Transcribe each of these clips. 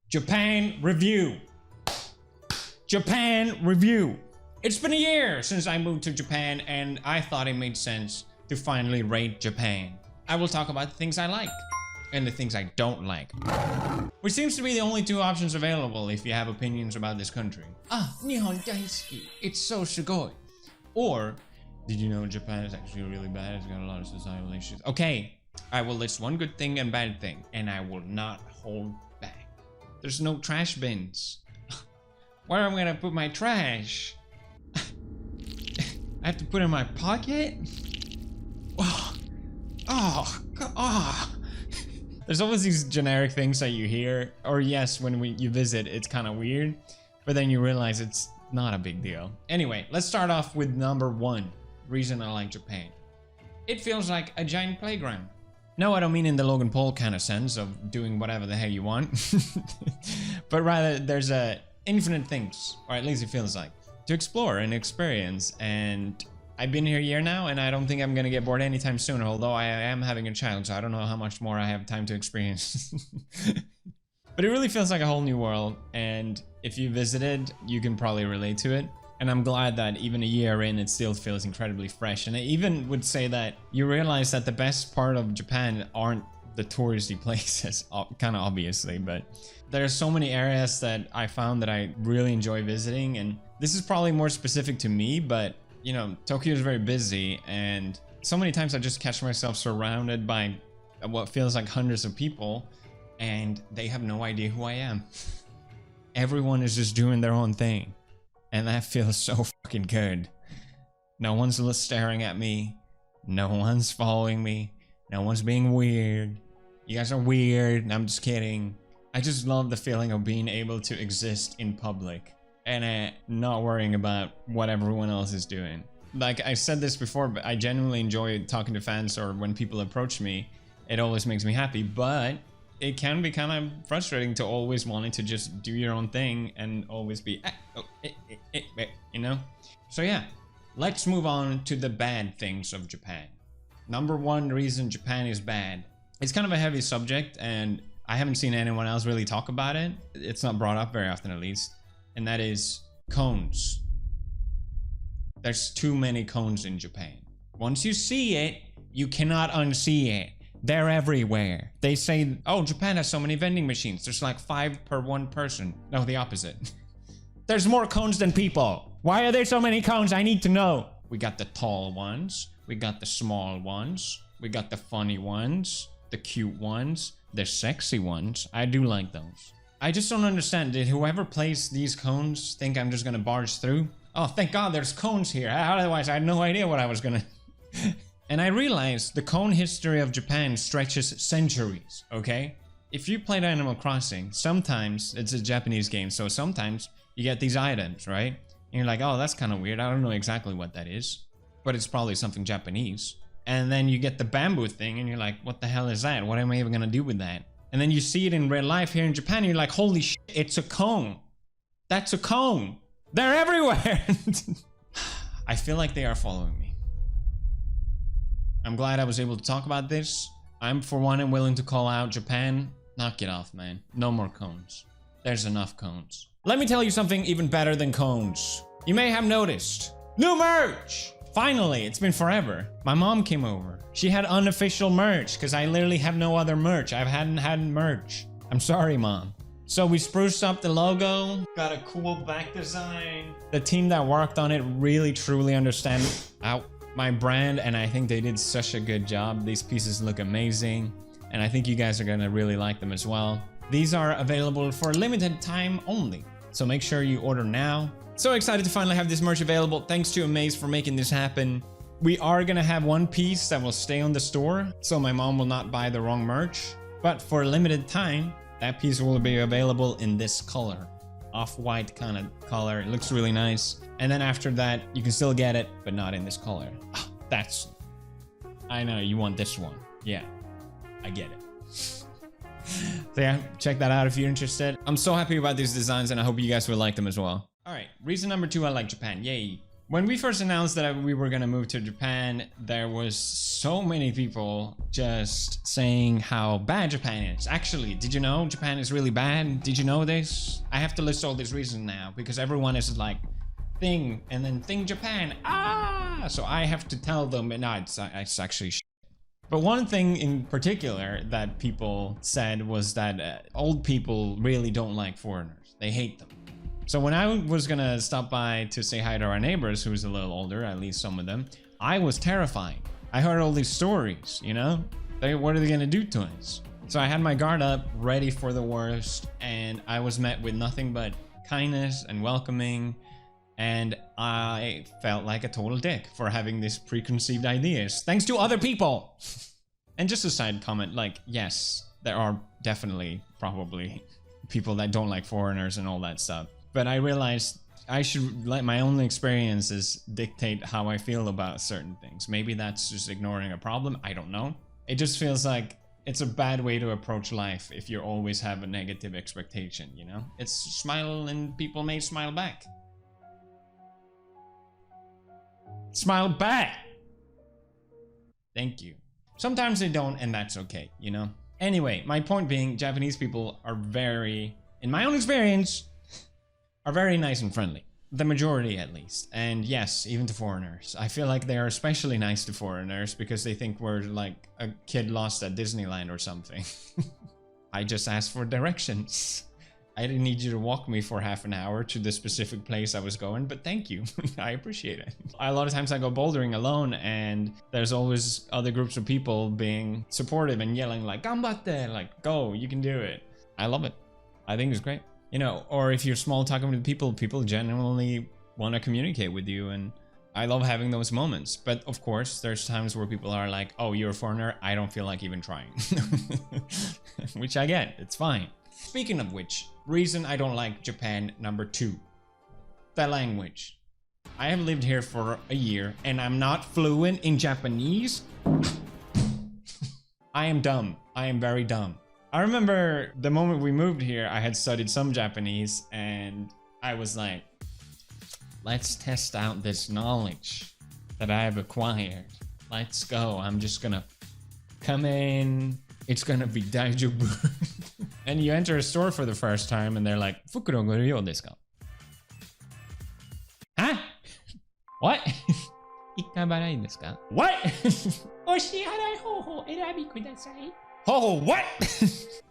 Japan review. Japan review. It's been a year since I moved to Japan and I thought it made sense to finally rate Japan. I will talk about the things I like and the things I don't like, which seems to be the only two options available if you have opinions about this country. Ah, Nihon daisuki. It's so sugoi. Or, did you know Japan is actually really bad? It's got a lot of societal issues. Okay, I will list one good thing and bad thing, and I will not hold back. There's no trash bins. Where am I gonna put my trash? I have to put it in my pocket? Oh. There's always these generic things that you hear, or yes, when you visit, it's kind of weird, but then you realize it's not a big deal. Anyway, let's start off with number one reason I like Japan. It feels like a giant playground. No, I don't mean in the Logan Paul kind of sense of doing whatever the hell you want, but rather there's infinite things, or at least it feels like, to explore and experience. And I've been here a year now, and I don't think I'm gonna get bored anytime soon, although I am having a child, so I don't know how much more I have time to experience. But it really feels like a whole new world, and if you visited, you can probably relate to it. And I'm glad that even a year in, it still feels incredibly fresh. And I even would say that you realize that the best part of Japan aren't the touristy places, kind of obviously, but there's so many areas that I found that I really enjoy visiting. And this is probably more specific to me, but you know, Tokyo is very busy, and so many times I just catch myself surrounded by what feels like hundreds of people, and they have no idea who I am. Everyone is just doing their own thing, and that feels so fucking good. No one's staring at me, no one's following me, no one's being weird. You guys are weird, I'm just kidding. I just love the feeling of being able to exist in public and not worrying about what everyone else is doing. Like I said this before, but I genuinely enjoy talking to fans, or when people approach me, it always makes me happy, but it can be kind of frustrating to always wanting to just do your own thing and always be, you know? So yeah, let's move on to the bad things of Japan. Number one reason Japan is bad. It's kind of a heavy subject, and I haven't seen anyone else really talk about it. It's not brought up very often, at least. And that is cones. There's too many cones in Japan. Once you see it, you cannot unsee it. They're everywhere. They say, oh, Japan has so many vending machines. There's like 5 per 1 person. No, the opposite. There's more cones than people. Why are there so many cones? I need to know. We got the tall ones. We got the small ones. We got the funny ones. The cute ones. The sexy ones. I do like those. I just don't understand. Did whoever placed these cones think I'm just gonna barge through? Oh, thank God there's cones here. Otherwise, I had no idea what I was gonna... And I realized the cone history of Japan stretches centuries, okay? If you played Animal Crossing, sometimes, it's a Japanese game, so sometimes you get these items, right? And you're like, oh, that's kind of weird. I don't know exactly what that is, but it's probably something Japanese. And then you get the bamboo thing, and you're like, what the hell is that? What am I even gonna do with that? And then you see it in real life here in Japan, and you're like, holy shit, it's a cone. That's a cone. They're everywhere. I feel like they are following me. I'm glad I was able to talk about this. I'm, for one, am willing to call out Japan. Knock it off, man. No more cones. There's enough cones. Let me tell you something even better than cones. You may have noticed. New merch! Finally, it's been forever. My mom came over. She had unofficial merch, because I literally have no other merch. I hadn't had merch. I'm sorry, Mom. So we spruced up the logo, got a cool back design. The team that worked on it really truly understands my brand, and I think they did such a good job. These pieces look amazing, and I think you guys are gonna really like them as well. These are available for a limited time only, so make sure you order now. So excited to finally have this merch available. Thanks to Amaze for making this happen. We are gonna have one piece that will stay on the store, so my mom will not buy the wrong merch. But for a limited time, that piece will be available in this color. Off-white kind of color. It looks really nice. And then after that, you can still get it, but not in this color. Oh, I know, you want this one. Yeah, I get it. So yeah, check that out if you're interested. I'm so happy about these designs, and I hope you guys will like them as well. All right, reason number 2 I like Japan. Yay. When we first announced that we were gonna move to Japan, there was so many people just saying how bad Japan is. Actually, did you know Japan is really bad? Did you know this? I have to list all these reasons now because everyone is like, thing, and then thing Japan, so I have to tell them, no, it's actually shit. But one thing in particular that people said was that old people really don't like foreigners. They hate them. So when I was gonna stop by to say hi to our neighbors, who's a little older, at least some of them, I was terrified. I heard all these stories, you know? What are they gonna do to us? So I had my guard up, ready for the worst, and I was met with nothing but kindness and welcoming. And I felt like a total dick for having these preconceived ideas, thanks to other people. And just a side comment, like, yes, there are definitely, probably, people that don't like foreigners and all that stuff. But I realized I should let my own experiences dictate how I feel about certain things. Maybe that's just ignoring a problem, I don't know. It just feels like it's a bad way to approach life if you always have a negative expectation, you know? It's smile and people may smile back. Smile back! Thank you. Sometimes they don't, and that's okay, you know? Anyway, my point being, Japanese people are very, in my own experience, are very nice and friendly. The majority, at least. And yes, even to foreigners. I feel like they are especially nice to foreigners because they think we're like a kid lost at Disneyland or something. I just asked for directions. I didn't need you to walk me for half an hour to the specific place I was going, but thank you. I appreciate it. A lot of times I go bouldering alone and there's always other groups of people being supportive and yelling like, "Ganbatte!" Like, go, you can do it. I love it. I think it's great. You know, or if you're small talking with people, people genuinely want to communicate with you, and I love having those moments. But of course, there's times where people are like, "Oh, you're a foreigner, I don't feel like even trying." Which I get, it's fine. Speaking of which, reason I don't like Japan number 2. The language. I have lived here for a year and I'm not fluent in Japanese. I am dumb. I am very dumb. I remember the moment we moved here, I had studied some Japanese and I was like, let's test out this knowledge that I have acquired. Let's go. I'm just gonna come in. It's gonna be daijoubu. And you enter a store for the first time and they're like, "Fukuro goryou desu ka?" Huh? What? Ikkai barai desu ka? What? Oshiharai hoho erabi kudasai. Oh, what?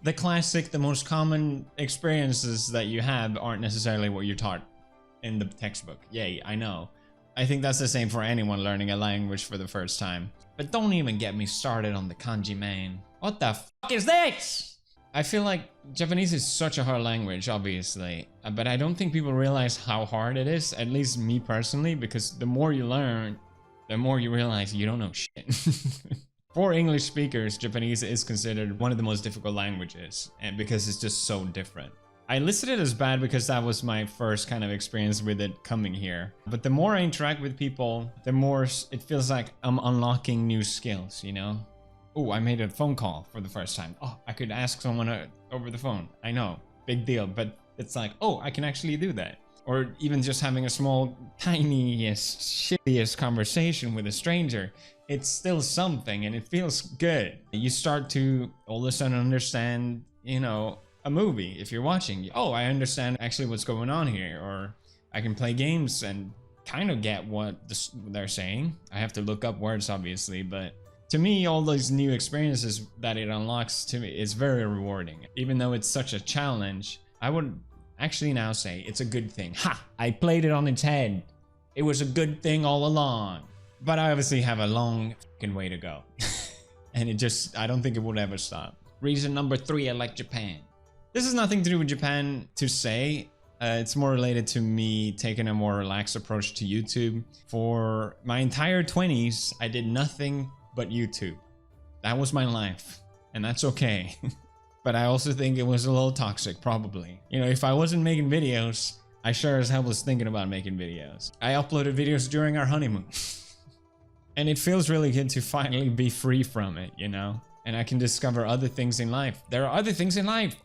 The classic, the most common experiences that you have aren't necessarily what you're taught in the textbook. Yay, I know. I think that's the same for anyone learning a language for the first time. But don't even get me started on the kanji, man. What the fuck is this? I feel like Japanese is such a hard language, obviously, but I don't think people realize how hard it is, at least me personally, because the more you learn, the more you realize you don't know shit. For English speakers, Japanese is considered one of the most difficult languages, and because it's just so different. I listed it as bad because that was my first kind of experience with it coming here. But the more I interact with people, the more it feels like I'm unlocking new skills, you know? Oh, I made a phone call for the first time. Oh, I could ask someone over the phone. I know, big deal, but it's like, oh, I can actually do that. Or even just having a small, tiniest, shittiest conversation with a stranger. It's still something and it feels good. You start to all of a sudden understand, you know, a movie if you're watching. Oh, I understand actually what's going on here. Or I can play games and kind of get what they're saying. I have to look up words, obviously, but to me, all those new experiences that it unlocks to me is very rewarding. Even though it's such a challenge, I would actually now say it's a good thing. Ha! I played it on its head. It was a good thing all along. But I obviously have a long fucking way to go. And I don't think it would ever stop. Reason number 3, I like Japan. This has nothing to do with Japan to say. It's more related to me taking a more relaxed approach to YouTube. For my entire 20s, I did nothing but YouTube. That was my life, and that's okay. But I also think it was a little toxic, probably. You know, if I wasn't making videos, I sure as hell was thinking about making videos. I uploaded videos during our honeymoon. And it feels really good to finally be free from it, you know? And I can discover other things in life. There are other things in life.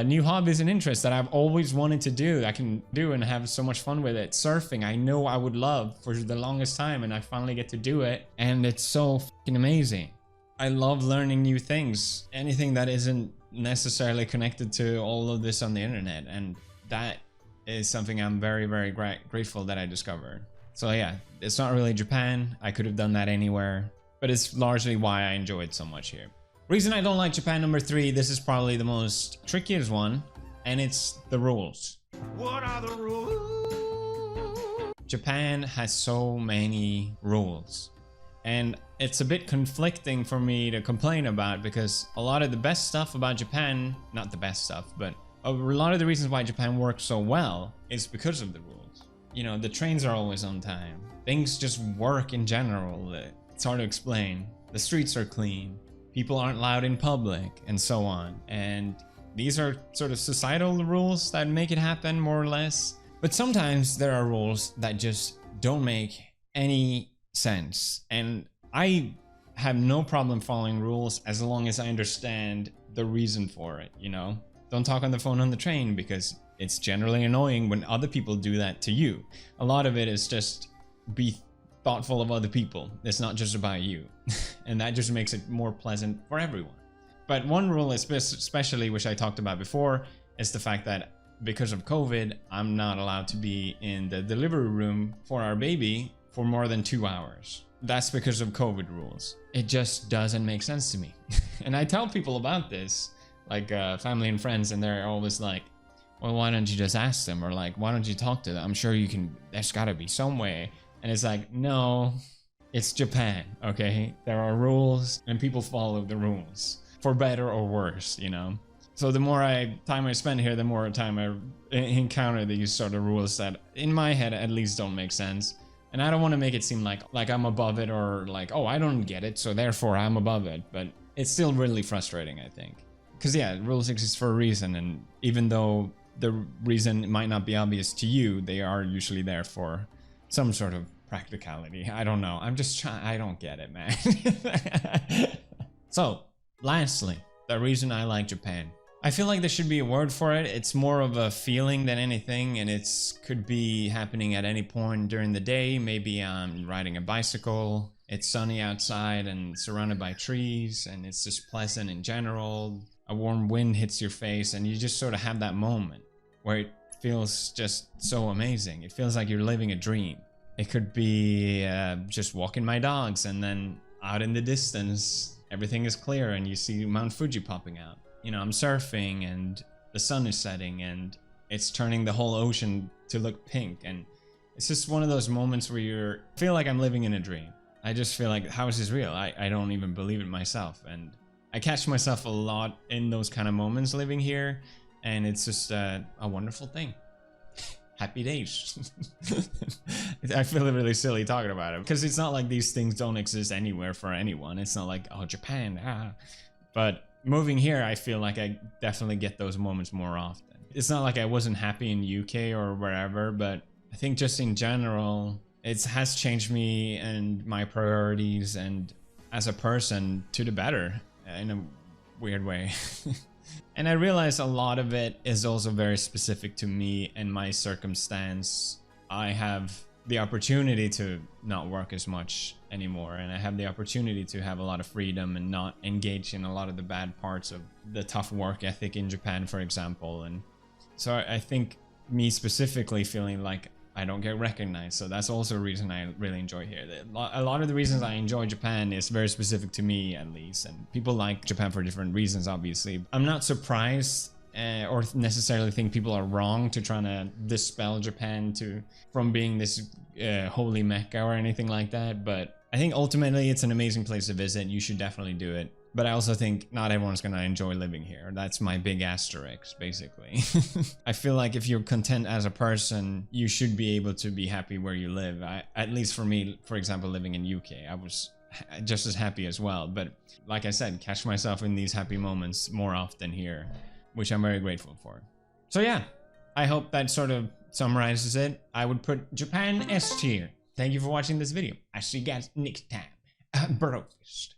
New hobbies and interests that I've always wanted to do. I can do and have so much fun with it. Surfing, I know I would love for the longest time, and I finally get to do it, and it's so fucking amazing. I love learning new things, anything that isn't necessarily connected to all of this on the internet, and that is something I'm very, very grateful that I discovered. So yeah, it's not really Japan. I could have done that anywhere, but it's largely why I enjoy it so much here. Reason I don't like Japan, number 3, this is probably the most trickiest one, and it's the rules. What are the rules? Japan has so many rules, and it's a bit conflicting for me to complain about, because a lot of the best stuff about Japan, not the best stuff, but a lot of the reasons why Japan works so well is because of the rules. You know, the trains are always on time. Things just work in general. It's hard to explain. The streets are clean. People aren't loud in public, and so on. And these are sort of societal rules that make it happen, more or less. But sometimes there are rules that just don't make any sense. And I have no problem following rules as long as I understand the reason for it, you know? Don't talk on the phone on the train, because it's generally annoying when other people do that to you. A lot of it is just be thoughtful of other people. It's not just about you. And that just makes it more pleasant for everyone. But one rule especially, which I talked about before, is the fact that because of COVID, I'm not allowed to be in the delivery room for our baby for more than 2 hours. That's because of COVID rules. It just doesn't make sense to me. And I tell people about this, like family and friends, and they're always like, well, why don't you just ask them? Or like, why don't you talk to them? I'm sure you can, there's gotta be some way. And it's like, no, it's Japan, okay? There are rules and people follow the rules, for better or worse, you know? So the more time I spend here, the more time I encounter these sort of rules that, in my head at least, don't make sense. And I don't want to make it seem like I'm above it, or like, oh, I don't get it, so therefore I'm above it. But it's still really frustrating, I think. Because yeah, rules exist for a reason, and even though the reason might not be obvious to you, they are usually there for some sort of practicality. I don't know. I'm just trying. I don't get it, man. So, lastly, the reason I like Japan. I feel like there should be a word for it. It's more of a feeling than anything, and it's could be happening at any point during the day. Maybe I'm riding a bicycle. It's sunny outside and surrounded by trees, and it's just pleasant in general. A warm wind hits your face, and you just sort of have that moment where it feels just so amazing. It feels like you're living a dream. It could be just walking my dogs, and then out in the distance, everything is clear and you see Mount Fuji popping out. You know, I'm surfing and the sun is setting and it's turning the whole ocean to look pink. And it's just one of those moments where you feel like I'm living in a dream. I just feel like, how is this real? I don't even believe it myself. And I catch myself a lot in those kind of moments living here. And it's just a wonderful thing. Happy days. I feel really silly talking about it, because it's not like these things don't exist anywhere for anyone. It's not like, oh, Japan, ah. But moving here, I feel like I definitely get those moments more often. It's not like I wasn't happy in UK or wherever, but I think just in general, it has changed me and my priorities and as a person to the better in a weird way. And I realize a lot of it is also very specific to me and my circumstance. I have the opportunity to not work as much anymore, and I have the opportunity to have a lot of freedom and not engage in a lot of the bad parts of the tough work ethic in Japan, for example. And so I think me specifically feeling like I don't get recognized, so that's also a reason I really enjoy here. A lot of the reasons I enjoy Japan is very specific to me, at least, and people like Japan for different reasons, obviously. I'm not surprised or necessarily think people are wrong to try to dispel Japan from being this holy mecca or anything like that, but I think ultimately it's an amazing place to visit. You should definitely do it. But I also think not everyone's going to enjoy living here. That's my big asterisk, basically. I feel like if you're content as a person, you should be able to be happy where you live. At least for me, for example, living in UK, I was just as happy as well. But like I said, catch myself in these happy moments more often here, which I'm very grateful for. So yeah, I hope that sort of summarizes it. I would put Japan S tier. Thank you for watching this video. I'll see you guys next time. Breakfast.